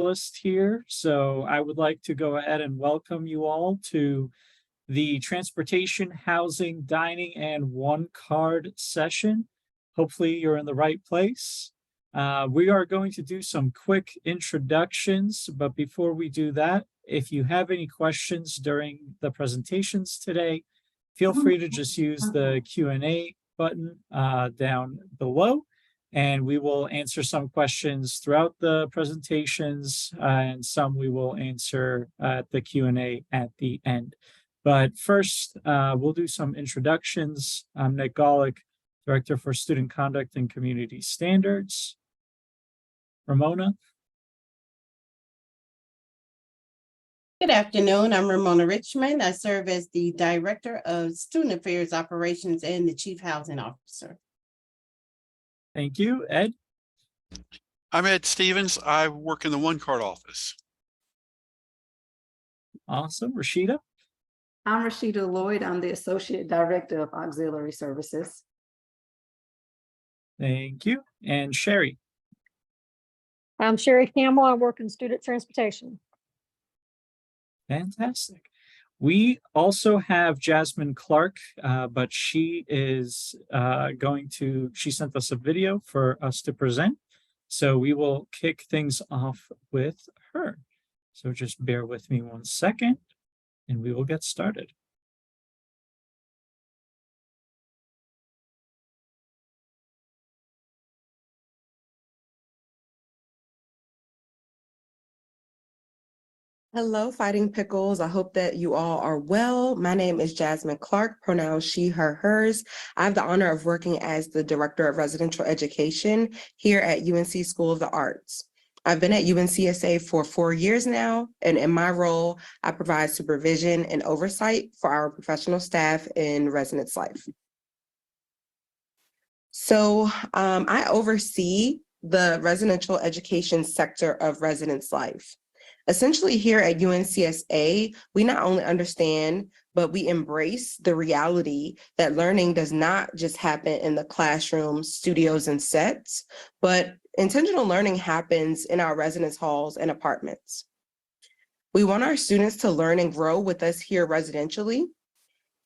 list here, so I would like to go ahead and welcome you all to the transportation, housing, dining, and one card session. Hopefully, you're in the right place. We are going to do some quick introductions, but before we do that, if you have any questions during the presentations today, feel free to just use the Q&A button down below, and we will answer some questions throughout the presentations, and some we will answer at the Q&A at the end. But first, we'll do some introductions. I'm Nick Golick, Director for Student Conduct and Community Standards. Ramona. Good afternoon. I'm Ramona Richmond. I serve as the Director of Student Affairs Operations and the Chief Housing Officer. Thank you. Ed? I'm Ed Stevens. I work in the One Card office. Awesome. Rashida? I'm Rashida Lloyd. I'm the Associate Director of Auxiliary Services. Thank you. And Sherry? I'm Sherry Campbell. I work in student transportation. Fantastic. We also have Jasmine Clark, but she is she sent us a video for us to present. So we will kick things off with her. So just bear with me 1 second and we will get started. Hello, Fighting Pickles. I hope that you all are well. My name is Jasmine Clark, pronouns she, her, hers. I have the honor of working as the Director of Residential Education here at UNC School of the Arts. I've been at UNCSA for 4 years now, and in my role, I provide supervision and oversight for our professional staff in residence life. So I oversee the residential education sector of residence life. Essentially here at UNCSA, we not only understand, but we embrace the reality that learning does not just happen in the classroom, studios, and sets, but intentional learning happens in our residence halls and apartments. We want our students to learn and grow with us here residentially,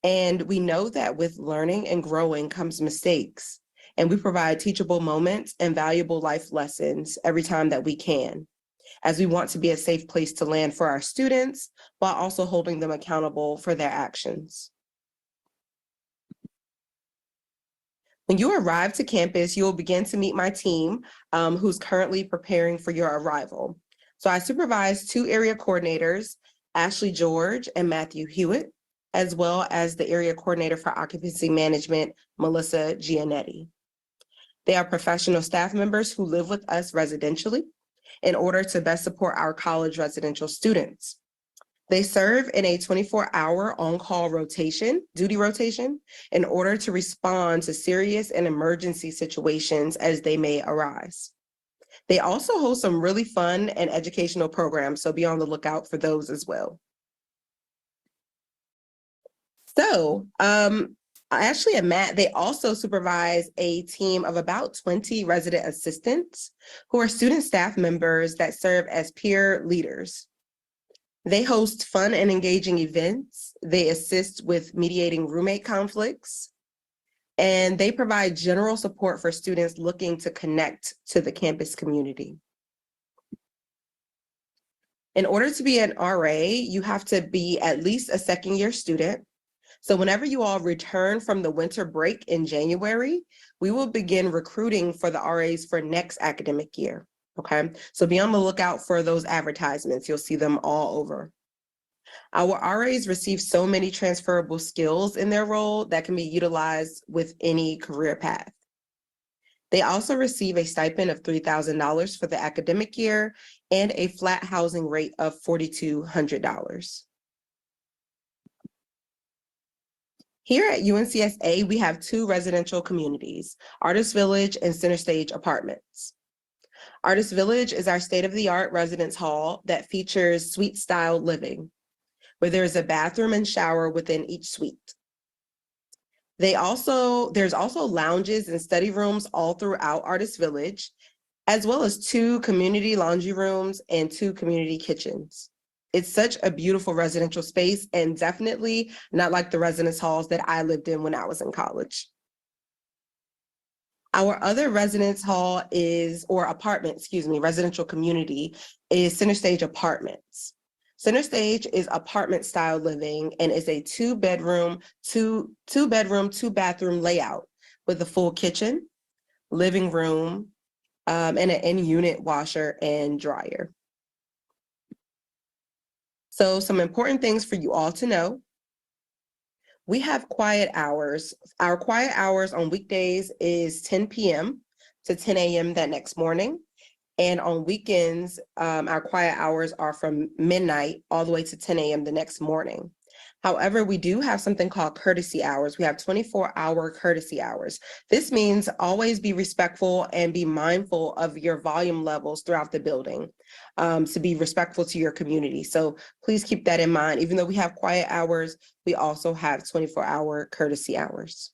and we know that with learning and growing comes mistakes, and we provide teachable moments and valuable life lessons every time that we can, as we want to be a safe place to land for our students while also holding them accountable for their actions. When you arrive to campus, you will begin to meet my team who's currently preparing for your arrival. So I supervise 2 area coordinators, Ashley George and Matthew Hewitt, as well as the area coordinator for occupancy management, Melissa Gianetti. They are professional staff members who live with us residentially in order to best support our college residential students. They serve in a 24-hour on-call duty rotation, in order to respond to serious and emergency situations as they may arise. They also host some really fun and educational programs, so be on the lookout for those as well. So, Ashley and Matt, they also supervise a team of about 20 resident assistants who are student staff members that serve as peer leaders. They host fun and engaging events. They assist with mediating roommate conflicts, and they provide general support for students looking to connect to the campus community. In order to be an RA, you have to be at least a second-year student. So whenever you all return from the winter break in January, we will begin recruiting for the RAs for next academic year, okay? So be on the lookout for those advertisements. You'll see them all over. Our RAs receive so many transferable skills in their role that can be utilized with any career path. They also receive a stipend of $3,000 for the academic year and a flat housing rate of $4,200. Here at UNCSA, we have 2 residential communities, Artist Village and Center Stage Apartments. Artist Village is our state-of-the-art residence hall that features suite-style living, where there is a bathroom and shower within each suite. There's also lounges and study rooms all throughout Artist Village, as well as 2 community laundry rooms and 2 community kitchens. It's such a beautiful residential space and definitely not like the residence halls that I lived in when I was in college. Our other residence hall is, or apartment, excuse me, residential community is Center Stage Apartments. Center Stage is apartment style living and is a 2-bedroom, 2-bathroom layout with a full kitchen, living room, and an in-unit washer and dryer. So some important things for you all to know. We have quiet hours. Our quiet hours on weekdays is 10 p.m. to 10 a.m. that next morning. And on weekends, our quiet hours are from midnight all the way to 10 a.m. the next morning. However, we do have something called courtesy hours. We have 24-hour courtesy hours. This means always be respectful and be mindful of your volume levels throughout the building, to be respectful to your community. So please keep that in mind. Even though we have quiet hours, we also have 24-hour courtesy hours.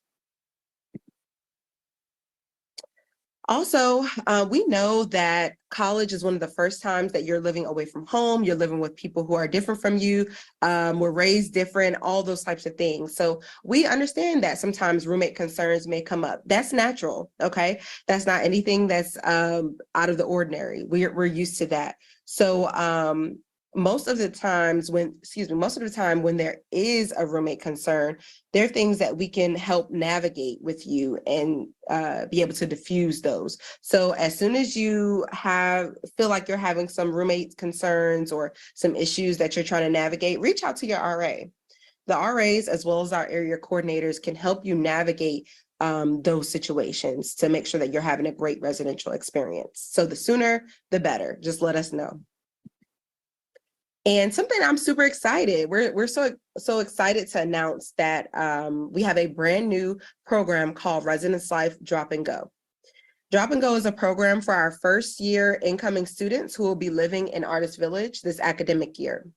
Also, we know that college is one of the first times that you're living away from home. You're living with people who are different from you. We're raised different, all those types of things. So we understand that sometimes roommate concerns may come up. That's natural, okay? That's not anything that's out of the ordinary. We're used to that. So most of the time when there is a roommate concern, there are things that we can help navigate with you and be able to diffuse those. So as soon as you feel like you're having some roommate concerns or some issues that you're trying to navigate, reach out to your RA. The RAs, as well as our area coordinators, can help you navigate those situations to make sure that you're having a great residential experience. So the sooner, the better. Just let us know. And something I'm super excited. We're so excited to announce that we have a brand new program called Residence Life Drop and Go. Drop and Go is a program for our first year incoming students who will be living in Artist Village this academic year.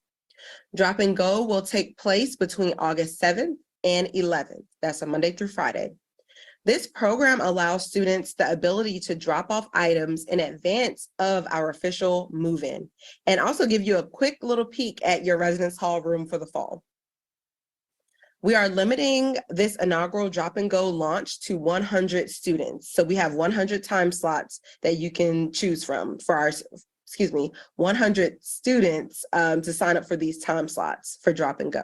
Drop and Go will take place between August 7th and 11th. That's a Monday through Friday. This program allows students the ability to drop off items in advance of our official move-in and also give you a quick little peek at your residence hall room for the fall. We are limiting this inaugural Drop and Go launch to 100 students. So we have 100 time slots that you can choose from for our, 100 students to sign up for these time slots for Drop and Go.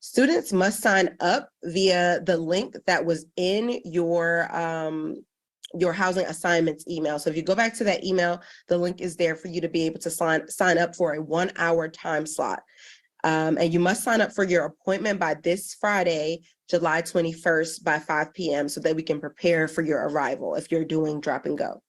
Students must sign up via the link that was in your housing assignments email. So if you go back to that email, the link is there for you to be able to sign up for a 1-hour time slot. And you must sign up for your appointment by this Friday, July 21st by 5 p.m. so that we can prepare for your arrival if you're doing Drop and Go.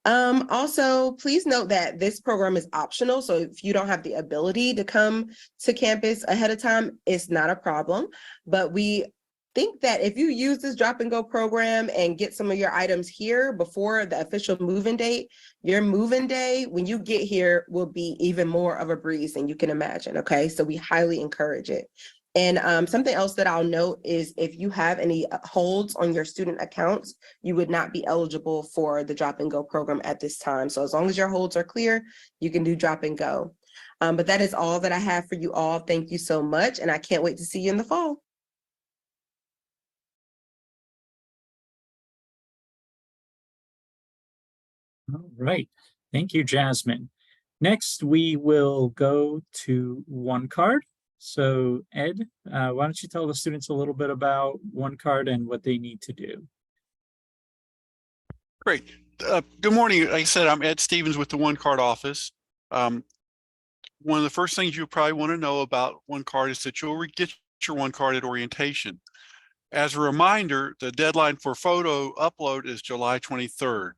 Also, please note that this program is optional. So if you don't have the ability to come to campus ahead of time, it's not a problem. But we think that if you use this Drop and Go program and get some of your items here before the official move-in date, your move-in day, when you get here, will be even more of a breeze than you can imagine, okay? So we highly encourage it. And something else that I'll note is if you have any holds on your student accounts, you would not be eligible for the Drop and Go program at this time. So as long as your holds are clear, you can do Drop and Go. But that is all that I have for you all. Thank you so much. And I can't wait to see you in the fall. All right. Thank you, Jasmine. Next, we will go to OneCard. So Ed, why don't you tell the students a little bit about OneCard and what they need to do? Great. Good morning. Like I said, I'm Ed Stevens with the OneCard office. One of the first things you probably want to know about OneCard is that you'll get your OneCard at orientation. As a reminder, the deadline for photo upload is July 23rd.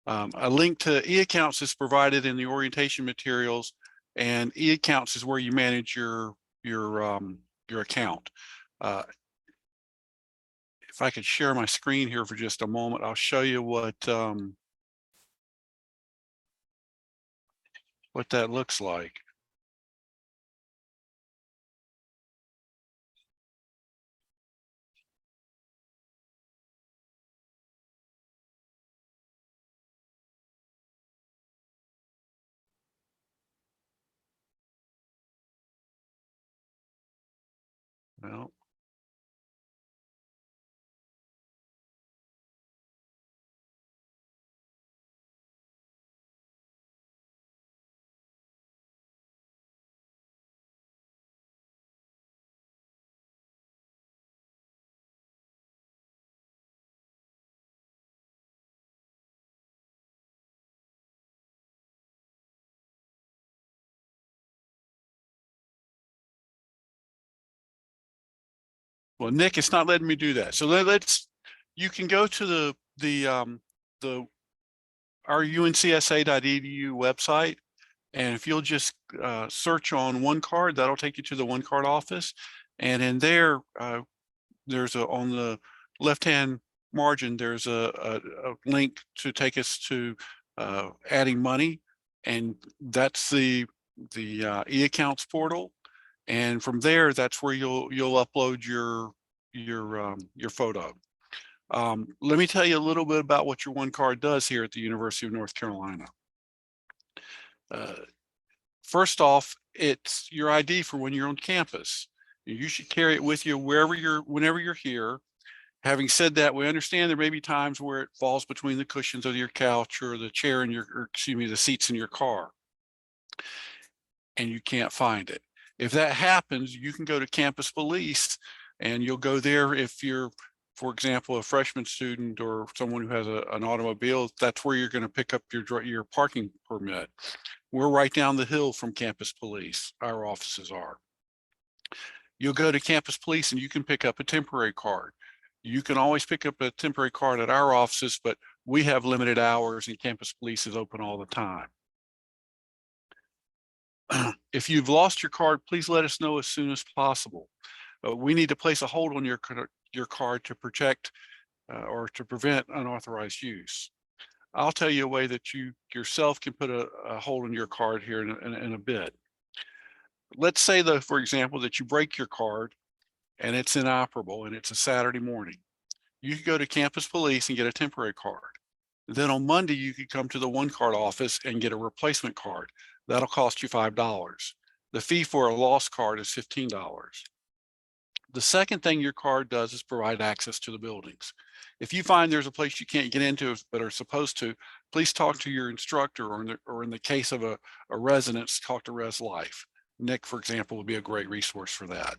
A link to eAccounts is provided in the orientation materials, and eAccounts is where you manage your account. If I could share my screen here for just a moment, I'll show you what that looks like. Well, well, Nick, it's not letting me do that. So let's, you can go to the our uncsa.edu website. And if you'll just search on One Card, that'll take you to the One Card office. And in there, there's on the left-hand margin, there's a link to take us to adding money. And that's the e-accounts portal. And from there, that's where you'll upload your photo. Let me tell you a little bit about what your One Card does here at the University of North Carolina. First off, it's your ID for when you're on campus. You should carry it with you whenever you're here. Having said that, we understand there may be times where it falls between the cushions of your couch or the chair in the seats in your car, and you can't find it. If that happens, you can go to Campus Police, and you'll go there if you're, for example, a freshman student or someone who has an automobile. That's where you're going to pick up your parking permit. We're right down the hill from Campus Police. Our offices are. You'll go to Campus Police and you can pick up a temporary card. You can always pick up a temporary card at our offices, but we have limited hours and Campus Police is open all the time. If you've lost your card, please let us know as soon as possible. We need to place a hold on your card to protect or to prevent unauthorized use. I'll tell you a way that you yourself can put a hold on your card here in a bit. Let's say though, for example, that you break your card and it's inoperable and it's a Saturday morning. You could go to Campus Police and get a temporary card. Then on Monday, you could come to the One Card office and get a replacement card. That'll cost you $5. The fee for a lost card is $15. The second thing your card does is provide access to the buildings. If you find there's a place you can't get into but are supposed to, please talk to your instructor, or in the case of a residence, talk to Res Life. Nick, for example, would be a great resource for that.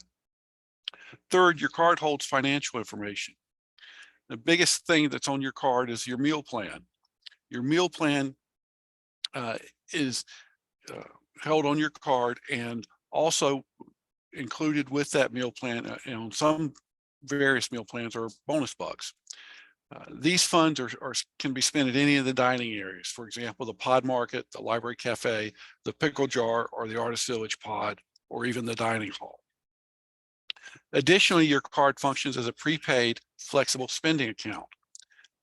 Third, your card holds financial information. The biggest thing that's on your card is your meal plan. Your meal plan is held on your card, and also included with that meal plan, on some various meal plans, are bonus bucks. These funds can be spent at any of the dining areas. For example, the Pod Market, the Library Cafe, the Pickle Jar, or the Artist Village Pod, or even the dining hall. Additionally, your card functions as a prepaid flexible spending account.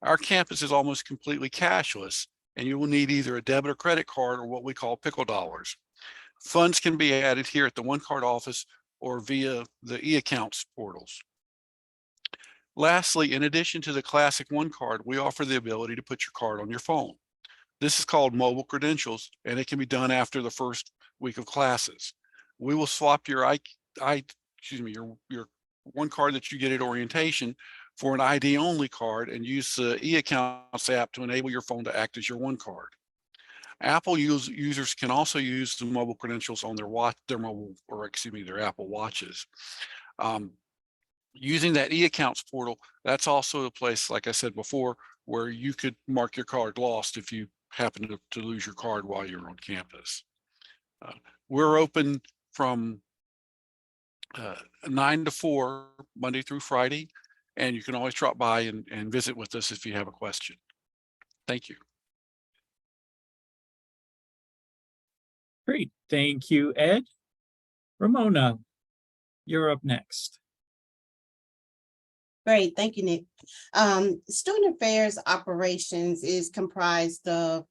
Our campus is almost completely cashless, and you will need either a debit or credit card, or what we call pickle dollars. Funds can be added here at the One Card office or via the e-accounts portals. Lastly, in addition to the classic One Card, we offer the ability to put your card on your phone. This is called mobile credentials, and it can be done after the first week of classes. We will swap your One Card that you get at orientation for an ID only card and use the e-accounts app to enable your phone to act as your One Card. Apple users can also use the mobile credentials on their Apple Watches. Using that e-accounts portal, that's also a place, like I said before, where you could mark your card lost if you happen to lose your card while you're on campus. We're open from 9 to 4, Monday through Friday, and you can always drop by and visit with us if you have a question. Thank you. Great. Thank you, Ed. Ramona, you're up next. Great, thank you, Nick. Student Affairs Operations is comprised of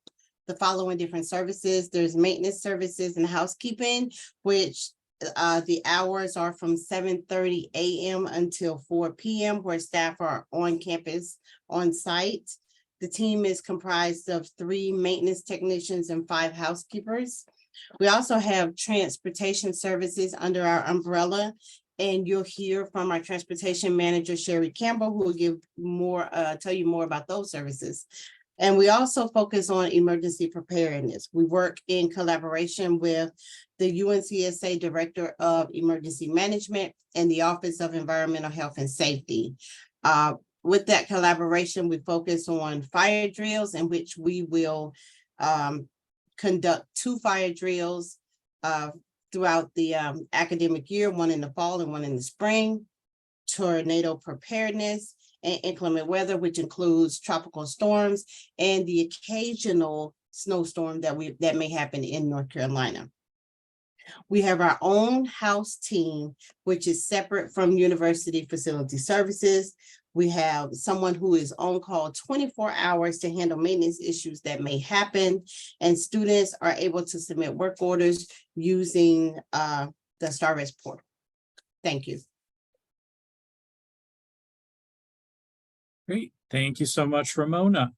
the following different services. There's maintenance services and housekeeping, which the hours are from 7:30 a.m. until 4 p.m., where staff are on campus on site. The team is comprised of 3 maintenance technicians and 5 housekeepers. We also have transportation services under our umbrella, And you'll hear from our transportation manager, Sherry Campbell, who will give more, tell you more about those services. And we also focus on emergency preparedness. We work in collaboration with the UNCSA Director of Emergency Management and the Office of Environmental Health and Safety. With that collaboration, we focus on fire drills in which we will conduct 2 fire drills throughout the academic year, one in the fall and one in the spring. Tornado preparedness and inclement weather, which includes tropical storms and the occasional snowstorm that may happen in North Carolina. We have our own house team, which is separate from University Facility Services. We have someone who is on call 24 hours to handle maintenance issues that may happen, and students are able to submit work orders using the StarRes portal. Thank you. Great. Thank you so much, Ramona.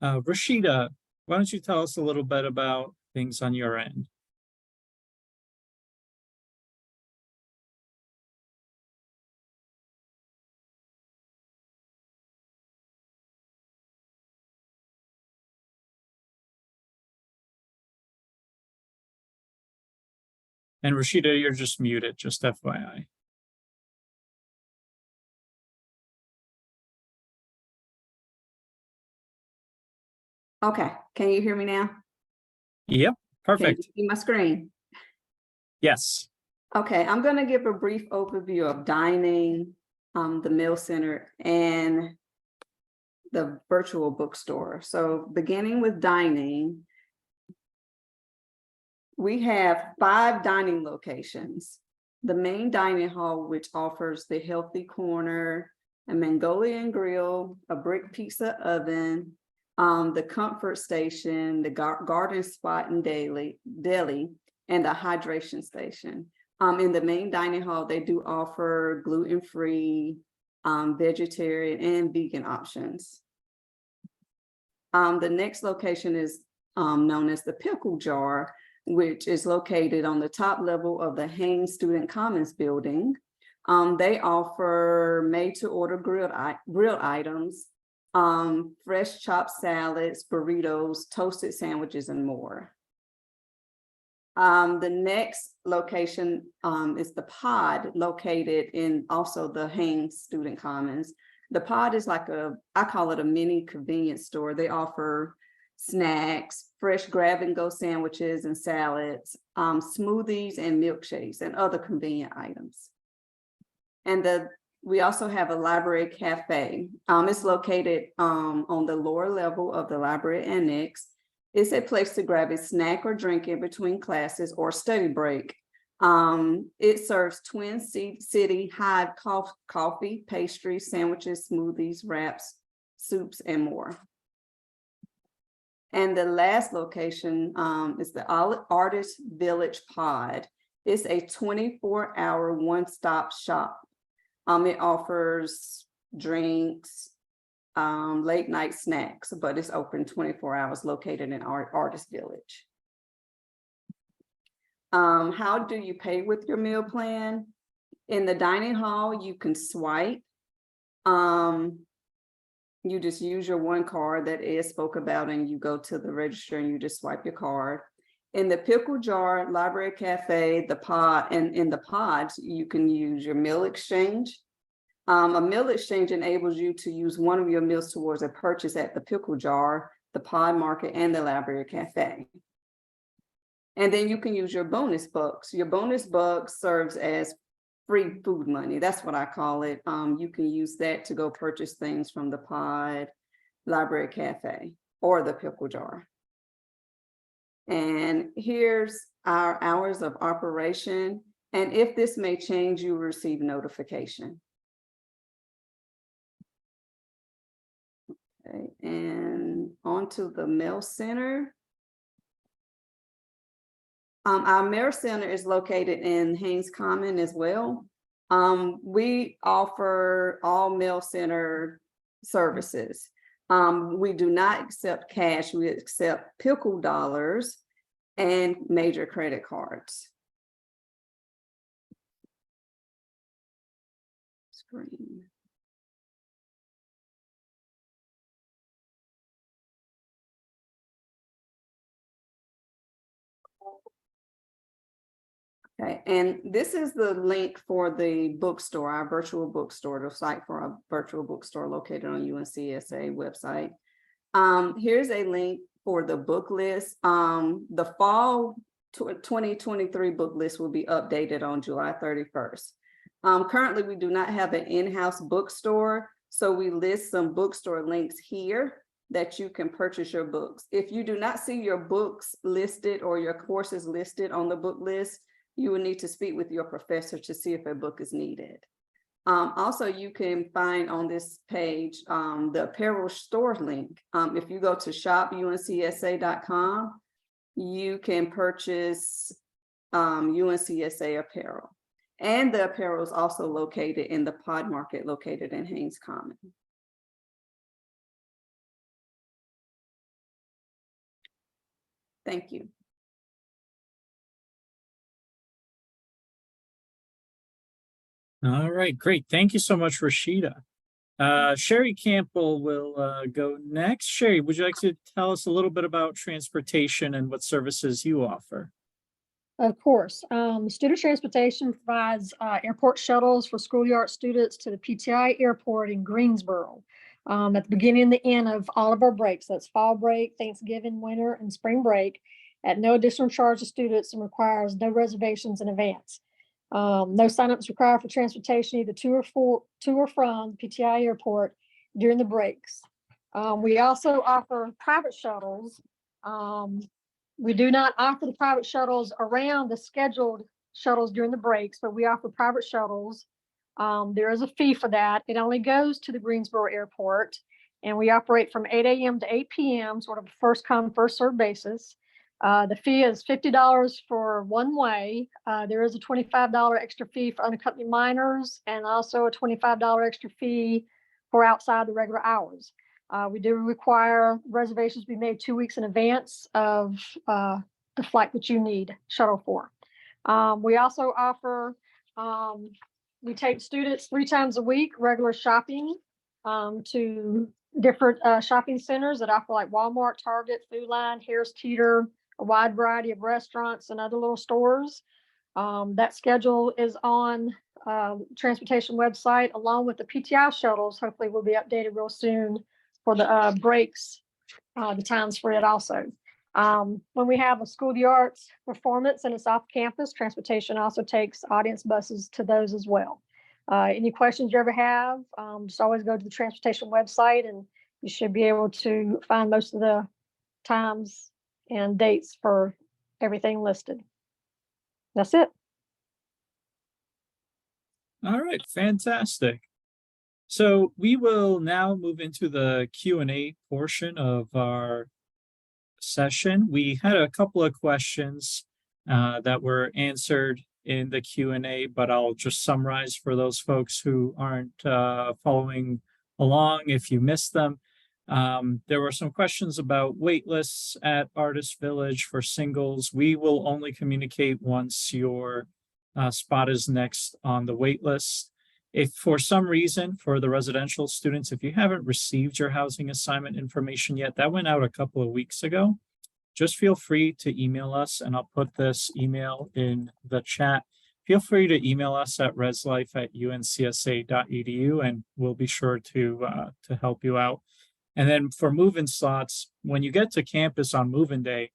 Rashida, why don't you tell us a little bit about things on your end? And Rashida, you're just muted, just FYI. Okay, can you hear me now? Yep, Can you perfect. see my screen? Yes. Okay, I'm going to give a brief overview of dining, the meal center, and the virtual bookstore. So beginning with dining, we have 5 dining locations. The main dining hall, which offers the Healthy Corner, a Mongolian grill, a brick pizza oven, the Comfort Station, the Garden Spot and deli, and the Hydration Station. In the main dining hall, they do offer gluten-free, vegetarian, and vegan options. The next location is known as the Pickle Jar, which is located on the top level of the Haynes Student Commons building. They offer made-to-order grilled items, fresh chopped salads, burritos, toasted sandwiches, and more. The next location is the Pod, located in also the Haynes Student Commons. The Pod is like I call it a mini convenience store. They offer snacks, fresh grab-and-go sandwiches and salads, smoothies and milkshakes, and other convenient items. And we also have a library cafe. It's located on the lower level of the library annex. It's a place to grab a snack or drink in between classes or study break. It serves Twin City Hive coffee, pastries, sandwiches, smoothies, wraps, soups, and more. And the last location is the Artist Village Pod. It's a 24-hour one-stop shop. It offers drinks, late night snacks, but it's open 24 hours, located in Artist Village. How do you pay with your meal plan? In the dining hall, you can swipe. You just use your one card that Ed spoke about, and you go to the register and you just swipe your card. In the Pickle Jar, Library Cafe, the Pod, and in the Pods, you can use your meal exchange. A meal exchange enables you to use one of your meals towards a purchase at the Pickle Jar, the Pod Market, and the Library Cafe. And then you can use your bonus bucks. Your bonus bucks serves as free food money. That's what I call it. You can use that to go purchase things from the Pod, Library Cafe, or the Pickle Jar. And here's our hours of operation. And if this may change, you will receive notification. Okay, and on to the mail center. Our mail center is located in Haynes Common as well. We offer all mail center services. We do not accept cash. We accept Pickle dollars and major credit cards. screen. Okay, and this is the link for the bookstore, our virtual bookstore, the site for our virtual bookstore located on UNCSA website. Here's a link for the book list. The fall 2023 book list will be updated on July 31st. Currently, we do not have an in-house bookstore, so we list some bookstore links here that you can purchase your books. If you do not see your books listed or your courses listed on the book list, you will need to speak with your professor to see if a book is needed. Also, you can find on this page the apparel store link. If you go to shopUNCSA.com, you can purchase UNCSA apparel. And the apparel is also located in the Pod Market located in Haynes Common. Thank you. All right, great. Thank you so much, Rashida. Sherry Campbell will go next. Sherry, would you like to tell us a little bit about transportation and what services you offer? Of course, student transportation provides airport shuttles for schoolyard students to the PTI airport in Greensboro at the beginning and the end of all of our breaks. That's fall break, Thanksgiving, winter, and spring break at no additional charge to students and requires no reservations in advance. No signups required for transportation, either to or from PTI airport during the breaks. We also offer private shuttles. We do not offer the private shuttles around the scheduled shuttles during the breaks, but we offer private shuttles. There is a fee for that. It only goes to the Greensboro airport, and we operate from 8 a.m. to 8 p.m., sort of a first come, first served basis. The fee is $50 for one way. There is a $25 extra fee for unaccompanied minors and also a $25 extra fee for outside the regular hours. We do require reservations be made 2 weeks in advance of the flight that you need shuttle for. We also offer, we take students 3 times a week, regular shopping to different shopping centers that offer like Walmart, Target, Food Line, Harris Teeter, a wide variety of restaurants and other little stores. That schedule is on transportation website along with the PTI shuttles. Hopefully will be updated real soon for the breaks, the times for it also. When we have a school of the arts performance and it's off campus, transportation also takes audience buses to those as well. Any questions you ever have, just always go to the transportation website and you should be able to find most of the times and dates for everything listed. That's it. All right, fantastic. So we will now move into the Q&A portion of our session. We had a couple of questions that were answered in the Q&A, but I'll just summarize for those folks who aren't following along if you missed them. There were some questions about wait lists at Artist Village for singles. We will only communicate once your spot is next on the wait list. If for some reason for the residential students, if you haven't received your housing assignment information yet, that went out a couple of weeks ago, just feel free to email us and I'll put this email in the chat. Feel free to email us at reslife@uncsa.edu and we'll be sure to help you out. And then for move-in slots, when you get to campus on move-in day,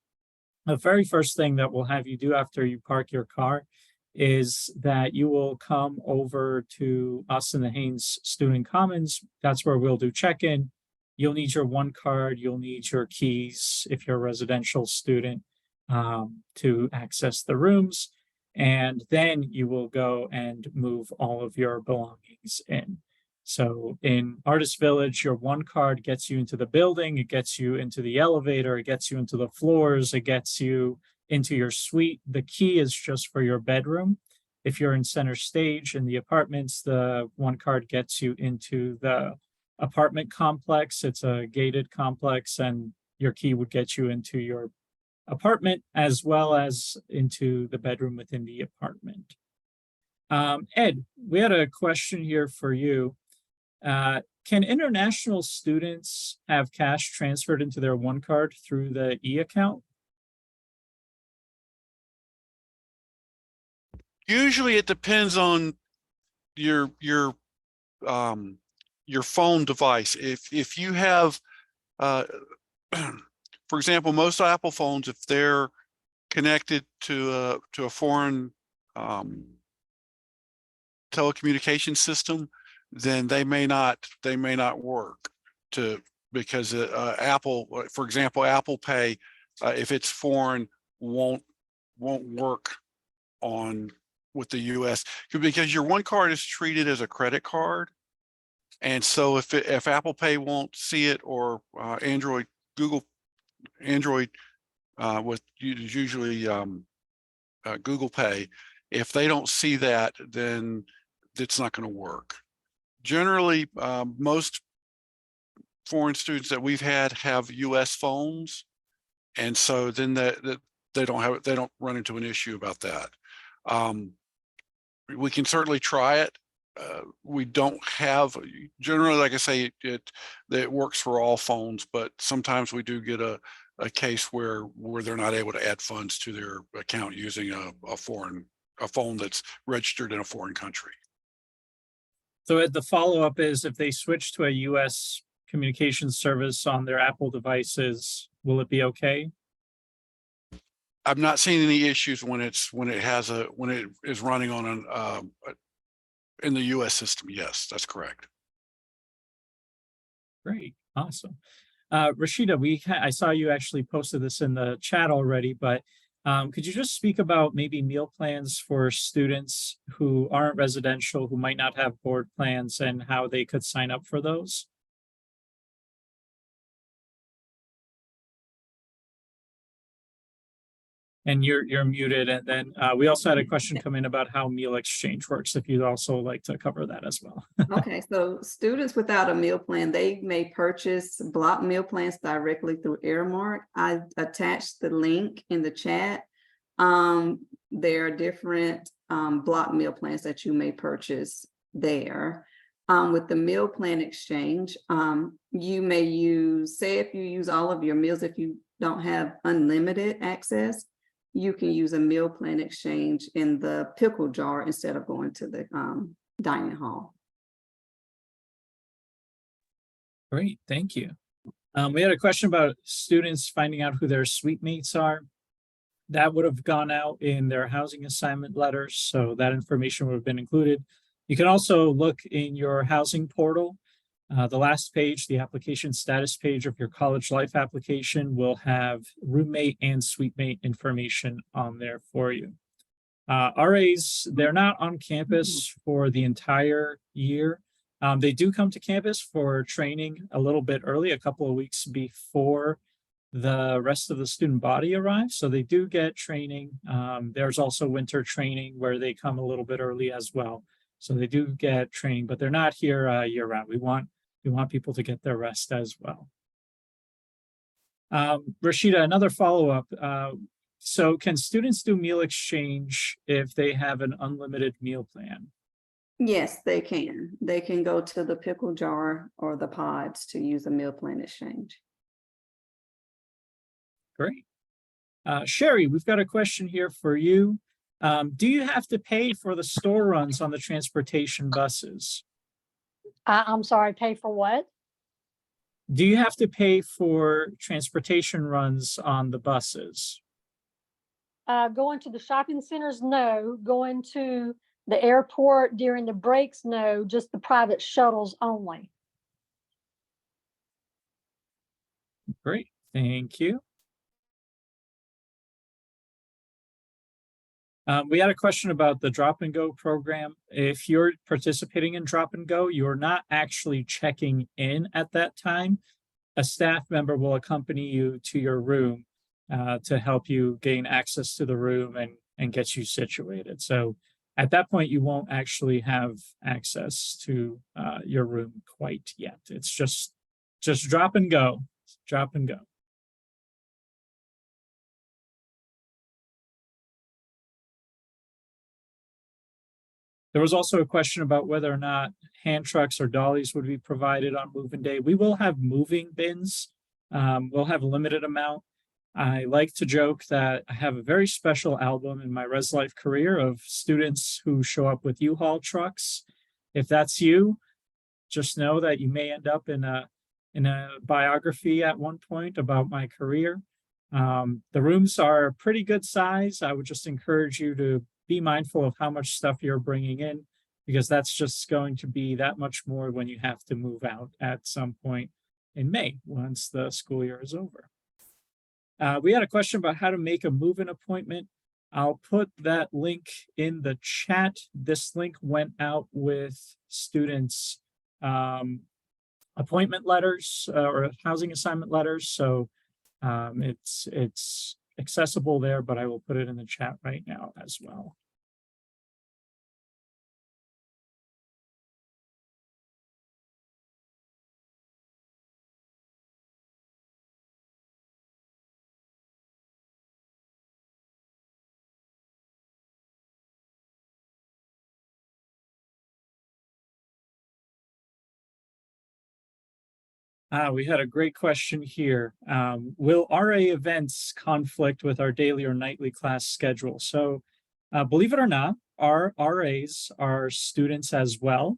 the very first thing that we'll have you do after you park your car is that you will come over to us in the Haynes Student Commons. That's where we'll do check-in. You'll need your one card, you'll need your keys if you're a residential student to access the rooms. And then you will go and move all of your belongings in. So in Artist Village, your one card gets you into the building, it gets you into the elevator, it gets you into the floors, it gets you into your suite. The key is just for your bedroom. If you're in center stage in the apartments, the one card gets you into the apartment complex. It's a gated complex and your key would get you into your apartment as well as into the bedroom within the apartment. Ed, we had a question here for you. Can international students have cash transferred into their one card through the e-account? Usually it depends on your phone device. If you have for example, most Apple phones, if they're connected to a foreign telecommunication system, then they may not work because Apple, for example, Apple Pay, if it's foreign, won't work with the US because your one card is treated as a credit card. And so if Apple Pay won't see it, or Android with usually Google Pay, if they don't see that, then it's not going to work. Generally, most foreign students that we've had have US phones, and so then they don't run into an issue about that. We can certainly try it. We don't have, generally, like I say, it works for all phones, but sometimes we do get a case where they're not able to add funds to their account using a phone that's registered in a foreign country. So the follow-up is, if they switch to a US communication service on their Apple devices, will it be okay? I've not seen any issues when it is running on in the US system. Yes, that's correct. Great, awesome. Rashida, I saw you actually posted this in the chat already, but could you just speak about maybe meal plans for students who aren't residential, who might not have board plans, and how they could sign up for those? And you're muted. And then we also had a question come in about how meal exchange works, if you'd also like to cover that as well. Okay, so students without a meal plan, they may purchase block meal plans directly through Airmark. I attached the link in the chat. There are different block meal plans that you may purchase there. With the meal plan exchange, you may use, say if you use all of your meals, if you don't have unlimited access, you can use a meal plan exchange in the pickle jar instead of going to the dining hall. Great, thank you. We had a question about students finding out who their suite mates are. That would have gone out in their housing assignment letters, so that information would have been included. You can also look in your housing portal. The last page, the application status page of your college life application, will have roommate and suite mate information on there for you. RAs, they're not on campus for the entire year. They do come to campus for training a little bit early, a couple of weeks before the rest of the student body arrives. So they do get training. There's also winter training where they come a little bit early as well. So they do get training, but they're not here year round. We want people to get their rest as well. Rashida, another follow-up. So can students do meal exchange if they have an unlimited meal plan? Yes, they can. They can go to the pickle jar or the pods to use a meal plan exchange. Great. Sherry, we've got a question here for you. Do you have to pay for the store runs on the transportation buses? I'm sorry, pay for what? Do you have to pay for transportation runs on the buses? Going to the shopping centers, no. Going to the airport during the breaks, no. Just the private shuttles only. Great, thank you. We had a question about the Drop and Go program. If you're participating in Drop and Go, you're not actually checking in at that time. A staff member will accompany you to your room to help you gain access to the room and get you situated. So at that point, you won't actually have access to your room quite yet. It's just drop and go, drop and go. There was also a question about whether or not hand trucks or dollies would be provided on moving day. We will have moving bins. We'll have a limited amount. I like to joke that I have a very special album in my Res Life career of students who show up with U-Haul trucks. If that's you, just know that you may end up in a biography at one point about my career. The rooms are pretty good size. I would just encourage you to be mindful of how much stuff you're bringing in, because that's just going to be that much more when you have to move out at some point in May, once the school year is over. We had a question about how to make a move-in appointment. I'll put that link in the chat. This link went out with students' appointment letters or housing assignment letters. So it's accessible there, but I will put it in the chat right now as well. We had a great question here. Will RA events conflict with our daily or nightly class schedule? So believe it or not, our RAs are students as well.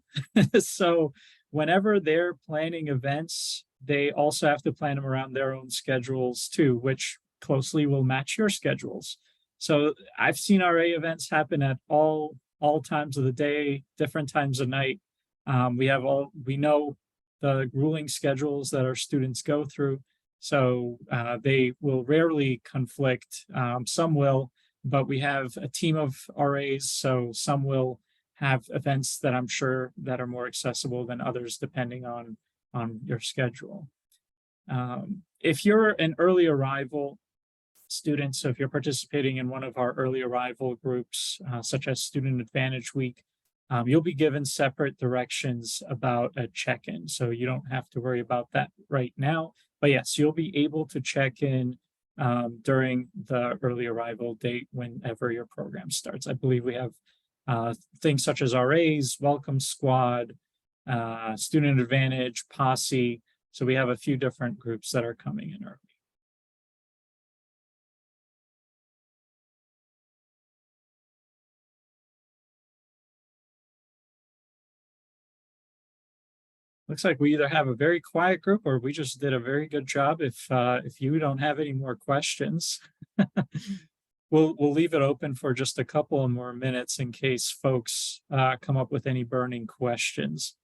So whenever they're planning events, they also have to plan them around their own schedules too, which closely will match your schedules. So I've seen RA events happen at all times of the day, different times of night. We know the grueling schedules that our students go through. So they will rarely conflict. Some will, but we have a team of RAs, so some will have events that I'm sure that are more accessible than others, depending on your schedule. If you're an early arrival student, so if you're participating in one of our early arrival groups, such as Student Advantage Week, you'll be given separate directions about a check-in. So you don't have to worry about that right now. But yes, you'll be able to check in during the early arrival date whenever your program starts. I believe we have things such as RAs, Welcome Squad, Student Advantage, Posse. So we have a few different groups that are coming in early. Looks like we either have a very quiet group or we just did a very good job. If you don't have any more questions, we'll leave it open for just a couple of more minutes in case folks come up with any burning questions.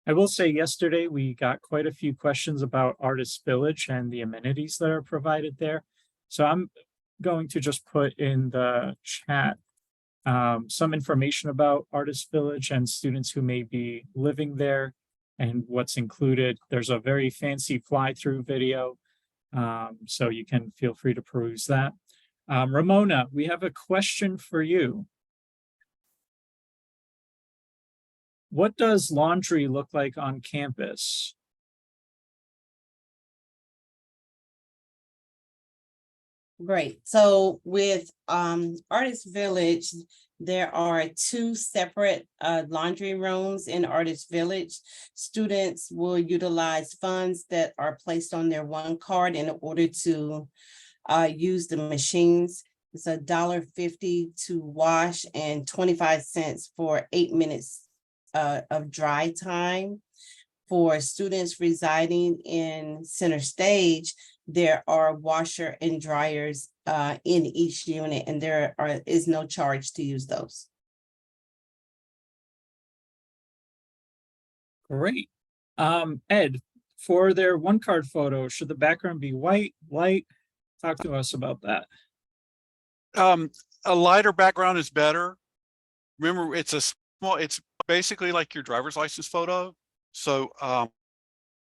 I will say yesterday we got quite a few questions about Artist Village and the amenities that are provided there. So I'm going to just put in the chat some information about Artist Village and students who may be living there and what's included. There's a very fancy fly-through video, so you can feel free to peruse that. Ramona, we have a question for you. What does laundry look like on campus? Great. So with Artist Village, there are 2 separate laundry rooms in Artist Village. Students will utilize funds that are placed on their one card in order to use the machines. It's $1.50 to wash and 25 cents for 8 minutes of dry time. For students residing in Center Stage, there are washer and dryers in each unit, and there is no charge to use those. Great. Ed, for their one card photo, should the background be white, light? Talk to us about that. A lighter background is better. Remember, it's basically like your driver's license photo. So I've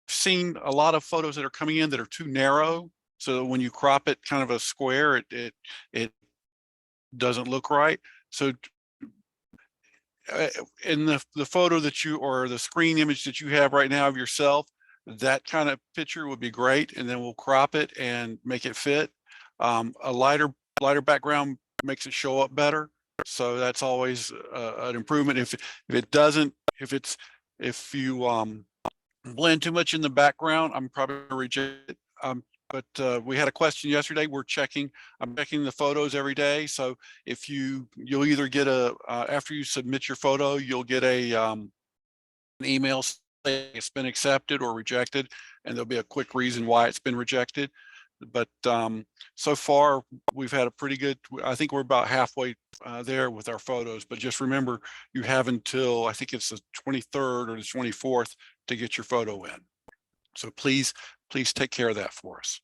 seen a lot of photos that are coming in that are too narrow. So when you crop it kind of a square, it doesn't look right. So in the photo that you, or the screen image that you have right now of yourself, that kind of picture would be great. And then we'll crop it and make it fit. A lighter background makes it show up better. So that's always an improvement. If it doesn't, if you blend too much in the background, I'm probably gonna reject it. But we had a question yesterday. I'm checking the photos every day. So if you'll either get after you submit your photo, you'll get an email saying it's been accepted or rejected, and there'll be a quick reason why it's been rejected. But so far we've had a pretty good, I think we're about halfway there with our photos, but just remember you have until, I think it's the 23rd or the 24th to get your photo in. So please take care of that for us.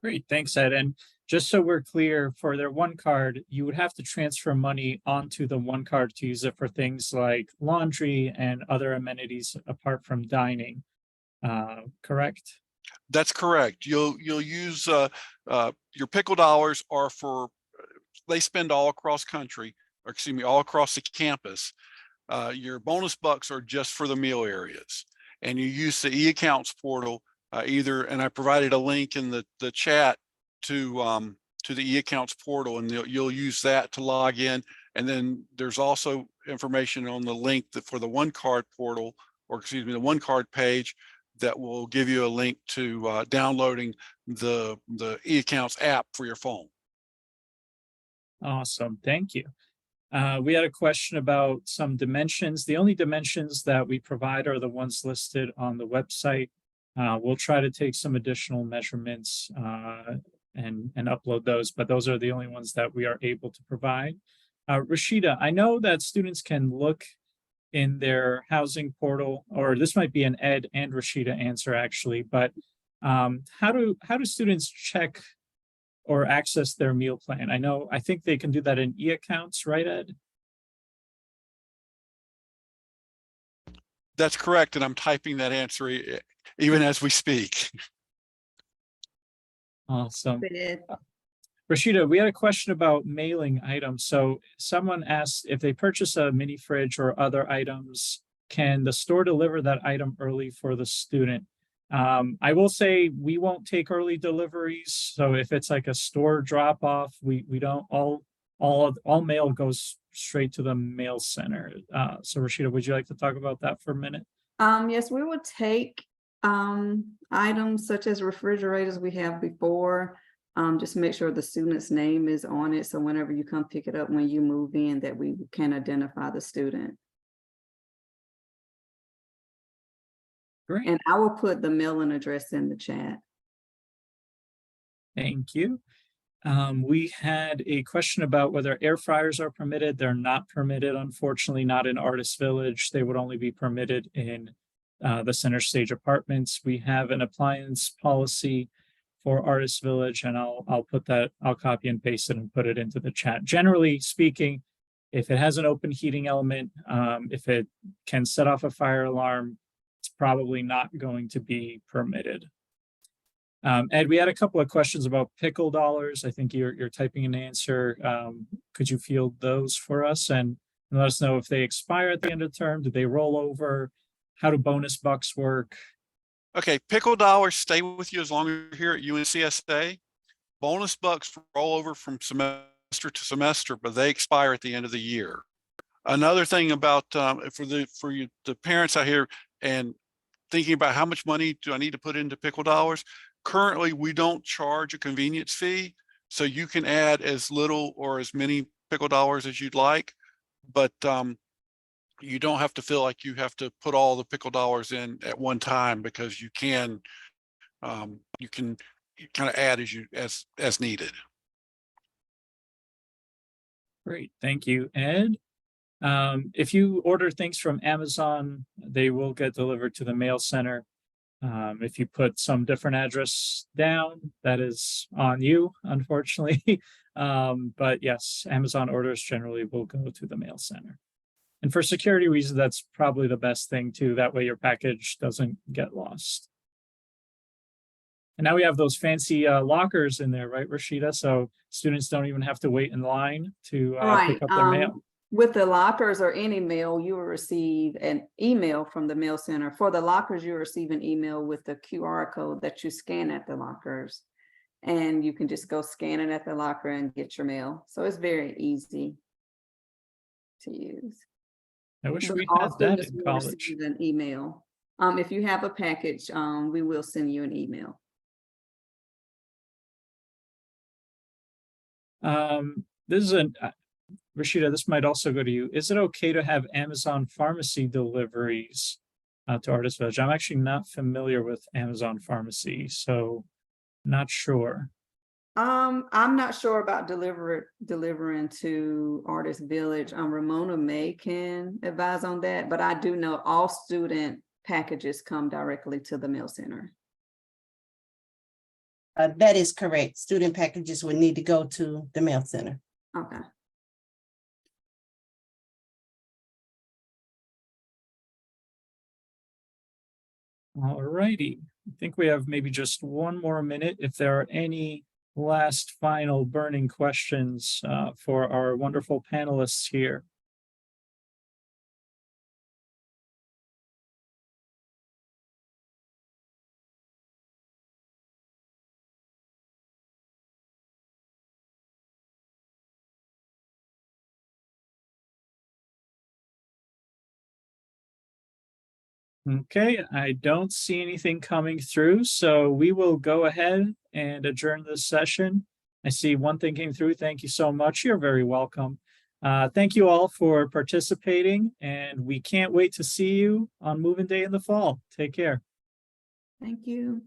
Great, thanks, Ed. And just so we're clear, for their one card, you would have to transfer money onto the one card to use it for things like laundry and other amenities apart from dining. Correct? That's correct. You'll use your pickle dollars are for, they spend all across country, or excuse me, all across the campus. Your bonus bucks are just for the meal areas, and you use the e-accounts portal either, and I provided a link in the chat to the e-accounts portal, and you'll use that to log in. And then there's also information on the link for the one card portal, or excuse me, the one card page, that will give you a link to downloading the e-accounts app for your phone. Awesome, thank you. We had a question about some dimensions. The only dimensions that we provide are the ones listed on the website. We'll try to take some additional measurements and upload those, but those are the only ones that we are able to provide. Rashida, I know that students can look in their housing portal, or this might be an Ed and Rashida answer actually, but how do students check or access their meal plan? I think they can do that in e-accounts, right, Ed? That's correct, and I'm typing that answer even as we speak. Awesome. Ed. Rashida, we had a question about mailing items. So someone asked if they purchase a mini fridge or other items, can the store deliver that item early for the student? I will say we won't take early deliveries. So if it's like a store drop off, we don't, all mail goes straight to the mail center. So Rashida, would you like to talk about that for a minute? Yes, we would take items such as refrigerators we have before. Just make sure the student's name is on it. So whenever you come pick it up, when you move in, that we can identify the student. Great. And I will put the mailing address in the chat. Thank you. We had a question about whether air fryers are permitted. They're not permitted, unfortunately, not in Artist Village. They would only be permitted in the Center Stage Apartments. We have an appliance policy for Artist Village, and I'll put that, I'll copy and paste it and put it into the chat. Generally speaking, if it has an open heating element, if it can set off a fire alarm, it's probably not going to be permitted. Ed, we had a couple of questions about pickle dollars. I think you're typing an answer. Could you field those for us and let us know if they expire at the end of the term? Do they roll over? How do bonus bucks work? Okay, pickle dollars stay with you as long as you're here at UNCSA. Bonus bucks roll over from semester to semester, but they expire at the end of the year. Another thing about for the parents out here and thinking about how much money do I need to put into pickle dollars, currently we don't charge a convenience fee, so you can add as little or as many pickle dollars as you'd like, but you don't have to feel like you have to put all the pickle dollars in at one time, because you can kind of add as needed. Great, thank you, Ed. If you order things from Amazon, they will get delivered to the mail center. If you put some different address down, that is on you, unfortunately. But yes, Amazon orders generally will go to the mail center. And for security reasons, that's probably the best thing too. That way your package doesn't get lost. And now we have those fancy lockers in there, right, Rashida? So students don't even have to wait in line to pick up their mail. With the lockers or any mail, you will receive an email from the mail center. For the lockers, you receive an email with the QR code that you scan at the lockers. And you can just go scan it at the locker and get your mail. So it's very easy to use. I wish But we all had that students in will college. receive an email. If you have a package, we will send you an email. This is Rashida, this might also go to you. Is it okay to have Amazon Pharmacy deliveries to Artist Village? I'm actually not familiar with Amazon Pharmacy, so not sure. I'm not sure about delivering to Artist Village. Ramona May can advise on that, but I do know all student packages come directly to the mail center. That is correct. Student packages would need to go to the mail center. Okay. All righty. I think we have maybe just one more minute. If there are any last final burning questions for our wonderful panelists here. Okay, I don't see anything coming through, so we will go ahead and adjourn this session. I see one thing came through. Thank you so much. You're very welcome. Thank you all for participating, and we can't wait to see you on Moving Day in the fall. Take care. Thank you.